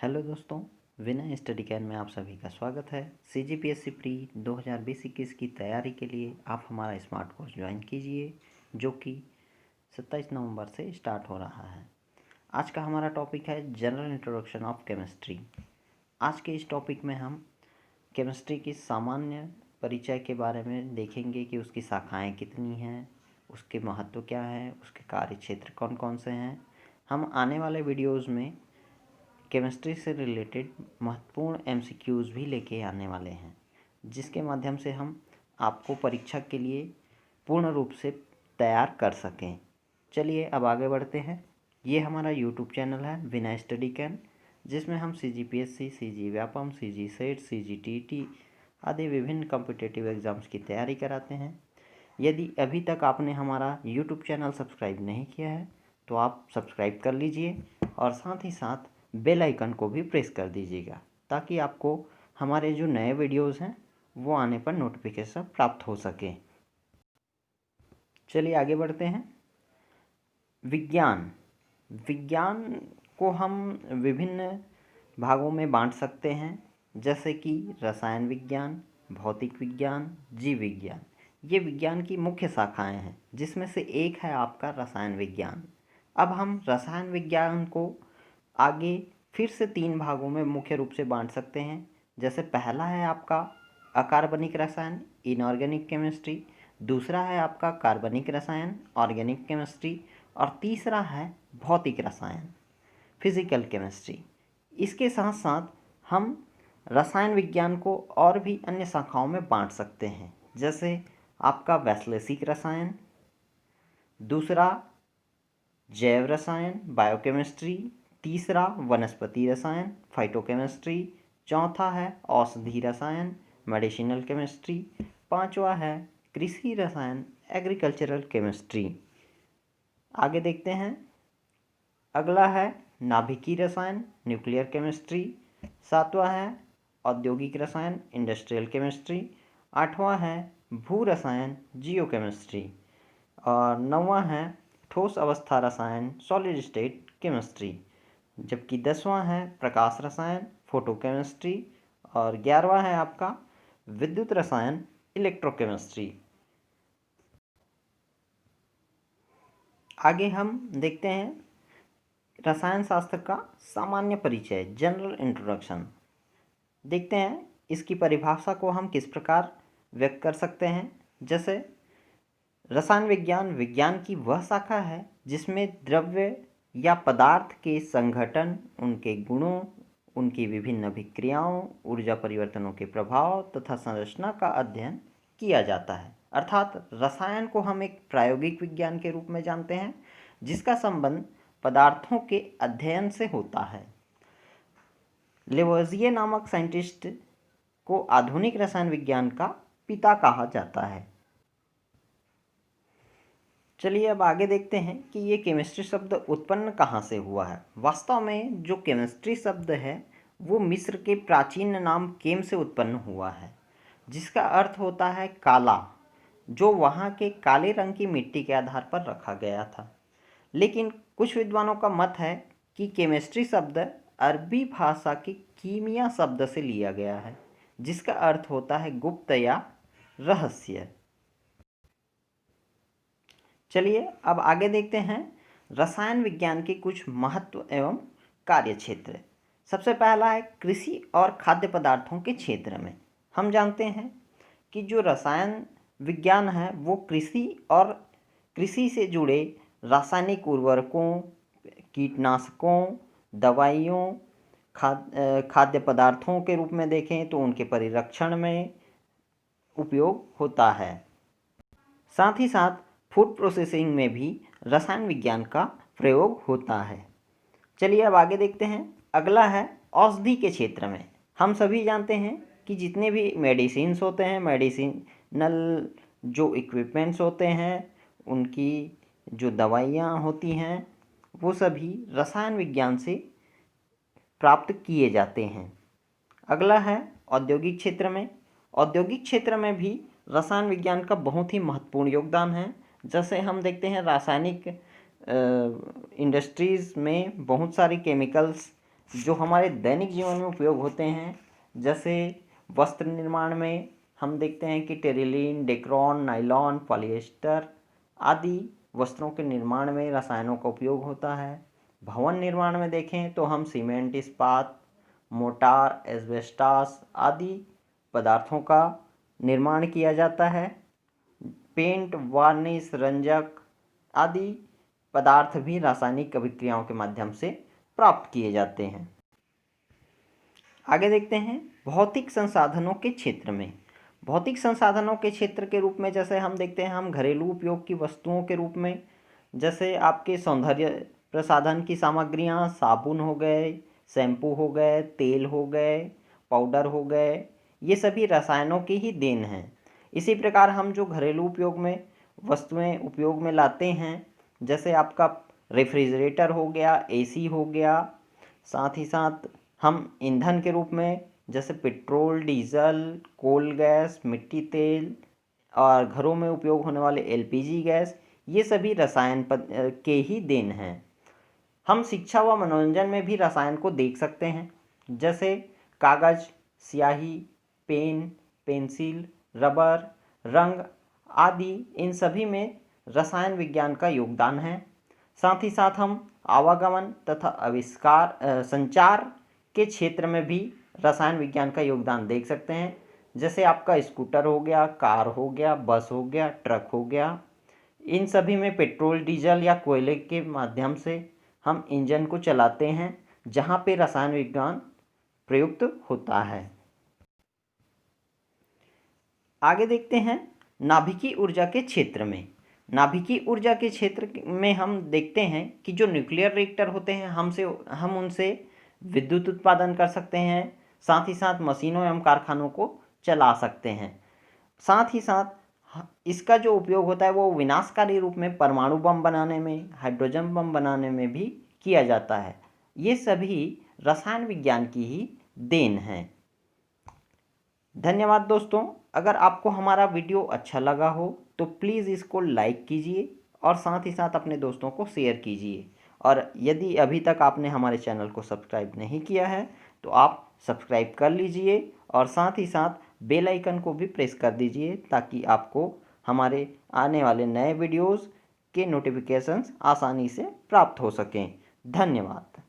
Hello दोस्तों, विनय study can में आप सभी का स्वागत है। CGPSC प्री 2020-21 की तैयारी के लिए आप हमारा स्मार्ट कोर्स ज्वाइन कीजिए, जो कि 27 नवंबर से स्टार्ट हो रहा है। आज का हमारा टॉपिक है जनरल इंट्रोडक्शन ऑफ केमिस्ट्री। आज के इस टॉपिक में हम केमिस्ट्री की सामान्य परिचय के बारे में देखेंगे कि उसकी शाखाएँ कितनी हैं, उसके महत्व क्या है, उसके कार्य क्षेत्र कौन कौन से हैं। हम आने वाले वीडियोज़ में केमिस्ट्री से रिलेटेड महत्वपूर्ण MCQs भी लेके आने वाले हैं, जिसके माध्यम से हम आपको परीक्षा के लिए पूर्ण रूप से तैयार कर सकें। चलिए अब आगे बढ़ते हैं। ये हमारा YouTube चैनल है विनय स्टडी कैन, जिसमें हम CGPSC, CG Vyapam, CG set, CGTT आदि विभिन्न कॉम्पिटिटिव एग्ज़ाम्स की तैयारी कराते हैं। यदि अभी तक आपने हमारा YouTube चैनल सब्सक्राइब नहीं किया है तो आप सब्सक्राइब कर लीजिए और साथ ही साथ बेल आइकन को भी प्रेस कर दीजिएगा, ताकि आपको हमारे जो नए वीडियोस हैं वो आने पर नोटिफिकेशन प्राप्त हो सके। चलिए आगे बढ़ते हैं। विज्ञान विज्ञान को हम विभिन्न भागों में बांट सकते हैं, जैसे कि रसायन विज्ञान, भौतिक विज्ञान, जीव विज्ञान। ये विज्ञान की मुख्य शाखाएं हैं, जिसमें से एक है आपका रसायन विज्ञान। अब हम रसायन विज्ञान को आगे फिर से 3 भागों में मुख्य रूप से बांट सकते हैं। जैसे पहला है आपका अकार्बनिक रसायन, इनऑर्गेनिक केमिस्ट्री। दूसरा है आपका कार्बनिक रसायन, ऑर्गेनिक केमिस्ट्री। और तीसरा है भौतिक रसायन, फिजिकल केमिस्ट्री। इसके साथ साथ हम रसायन विज्ञान को और भी अन्य शाखाओं में बांट सकते हैं, जैसे आपका वैश्लेषिक रसायन, दूसरा जैव रसायन, बायोकेमिस्ट्री, तीसरा वनस्पति रसायन, फाइटोकेमिस्ट्री, चौथा है औषधि रसायन, मेडिसिनल केमिस्ट्री, पांचवा है कृषि रसायन, एग्रीकल्चरल केमिस्ट्री। आगे देखते हैं। अगला है नाभिकीय रसायन, न्यूक्लियर केमिस्ट्री। सातवां है औद्योगिक रसायन, इंडस्ट्रियल केमिस्ट्री। आठवां है भू रसायन, जियोकेमिस्ट्री। और नौवां है ठोस अवस्था रसायन, सॉलिड स्टेट केमिस्ट्री। जबकि 10वां है प्रकाश रसायन, फोटोकेमिस्ट्री। और 11वां है आपका विद्युत रसायन, इलेक्ट्रोकेमिस्ट्री। आगे हम देखते हैं रसायन शास्त्र का सामान्य परिचय, जनरल इंट्रोडक्शन। देखते हैं इसकी परिभाषा को हम किस प्रकार व्यक्त कर सकते हैं। जैसे रसायन विज्ञान विज्ञान की वह शाखा है जिसमें द्रव्य या पदार्थ के संघटन, उनके गुणों, उनकी विभिन्न अभिक्रियाओं, ऊर्जा परिवर्तनों के प्रभाव तथा संरचना का अध्ययन किया जाता है। अर्थात रसायन को हम एक प्रायोगिक विज्ञान के रूप में जानते हैं, जिसका संबंध पदार्थों के अध्ययन से होता है। लेवोजिये नामक साइंटिस्ट को आधुनिक रसायन विज्ञान का पिता कहा जाता है। चलिए अब आगे देखते हैं कि ये केमिस्ट्री शब्द उत्पन्न कहाँ से हुआ है। वास्तव में जो केमिस्ट्री शब्द है वो मिस्र के प्राचीन नाम केम से उत्पन्न हुआ है, जिसका अर्थ होता है काला, जो वहाँ के काले रंग की मिट्टी के आधार पर रखा गया था। लेकिन कुछ विद्वानों का मत है कि केमिस्ट्री शब्द अरबी भाषा के कीमिया शब्द से लिया गया है, जिसका अर्थ होता है गुप्त या रहस्य। चलिए अब आगे देखते हैं रसायन विज्ञान के कुछ महत्व एवं कार्य क्षेत्र। सबसे पहला है कृषि और खाद्य पदार्थों के क्षेत्र में। हम जानते हैं कि जो रसायन विज्ञान है वो कृषि और कृषि से जुड़े रासायनिक उर्वरकों, कीटनाशकों, दवाइयों, खाद्य पदार्थों के रूप में देखें तो उनके परिरक्षण में उपयोग होता है। साथ ही साथ फूड प्रोसेसिंग में भी रसायन विज्ञान का प्रयोग होता है। चलिए अब आगे देखते हैं। अगला है औषधि के क्षेत्र में। हम सभी जानते हैं कि जितने भी मेडिसिन्स होते हैं, मेडिसिनल जो इक्विपमेंट्स होते हैं, उनकी जो दवाइयाँ होती हैं, वो सभी रसायन विज्ञान से प्राप्त किए जाते हैं। अगला है औद्योगिक क्षेत्र में। औद्योगिक क्षेत्र में भी रसायन विज्ञान का बहुत ही महत्वपूर्ण योगदान है। जैसे हम देखते हैं रासायनिक इंडस्ट्रीज़ में बहुत सारी केमिकल्स जो हमारे दैनिक जीवन में उपयोग होते हैं, जैसे वस्त्र निर्माण में हम देखते हैं कि टेरिलीन, डेक्रॉन, नायलॉन, पॉलिएस्टर आदि वस्त्रों के निर्माण में रसायनों का उपयोग होता है। भवन निर्माण में देखें तो हम सीमेंट, इस्पात, मोटार, एस्बेस्टास आदि पदार्थों का निर्माण किया जाता है। पेंट, वार्निश, रंजक आदि पदार्थ भी रासायनिक अभिक्रियाओं के माध्यम से प्राप्त किए जाते हैं। आगे देखते हैं भौतिक संसाधनों के क्षेत्र में। भौतिक संसाधनों के क्षेत्र के रूप में जैसे हम देखते हैं, हम घरेलू उपयोग की वस्तुओं के रूप में जैसे आपके सौंदर्य प्रसाधन की सामग्रियां, साबुन हो गए, शैम्पू हो गए, तेल हो गए, पाउडर हो गए, ये सभी रसायनों की ही देन हैं। इसी प्रकार हम जो घरेलू उपयोग में वस्तुएं उपयोग में लाते हैं, जैसे आपका रेफ्रिजरेटर हो गया, एसी हो गया, साथ ही साथ हम ईंधन के रूप में जैसे पेट्रोल, डीजल, कोल गैस, मिट्टी तेल और घरों में उपयोग होने वाले एलपीजी गैस, ये सभी रसायन के ही देन हैं। हम शिक्षा व मनोरंजन में भी रसायन को देख सकते हैं, जैसे कागज़, स्याही, पेन, पेंसिल, रबर, रंग आदि, इन सभी में रसायन विज्ञान का योगदान है। साथ ही साथ हम आवागमन तथा संचार के क्षेत्र में भी रसायन विज्ञान का योगदान देख सकते हैं, जैसे आपका स्कूटर हो गया, कार हो गया, बस हो गया, ट्रक हो गया। इन सभी में पेट्रोल, डीजल या कोयले के माध्यम से हम इंजन को चलाते हैं, जहाँ पे रसायन विज्ञान प्रयुक्त होता है। आगे देखते हैं नाभिकीय ऊर्जा के क्षेत्र में। नाभिकीय ऊर्जा के क्षेत्र में हम देखते हैं कि जो न्यूक्लियर रिएक्टर होते हैं, हम उनसे विद्युत उत्पादन कर सकते हैं, साथ ही साथ मशीनों एवं कारखानों को चला सकते हैं। साथ ही साथ इसका जो उपयोग होता है वो विनाशकारी रूप में परमाणु बम बनाने में, हाइड्रोजन बम बनाने में भी किया जाता है। ये सभी रसायन विज्ञान की ही देन है। धन्यवाद दोस्तों। अगर आपको हमारा वीडियो अच्छा लगा हो तो प्लीज़ इसको लाइक कीजिए और साथ ही साथ अपने दोस्तों को शेयर कीजिए। और यदि अभी तक आपने हमारे चैनल को सब्सक्राइब नहीं किया है तो आप सब्सक्राइब कर लीजिए और साथ ही साथ बेल आइकन को भी प्रेस कर दीजिए, ताकि आपको हमारे आने वाले नए वीडियोज़ के नोटिफिकेशंस आसानी से प्राप्त हो सकें। धन्यवाद।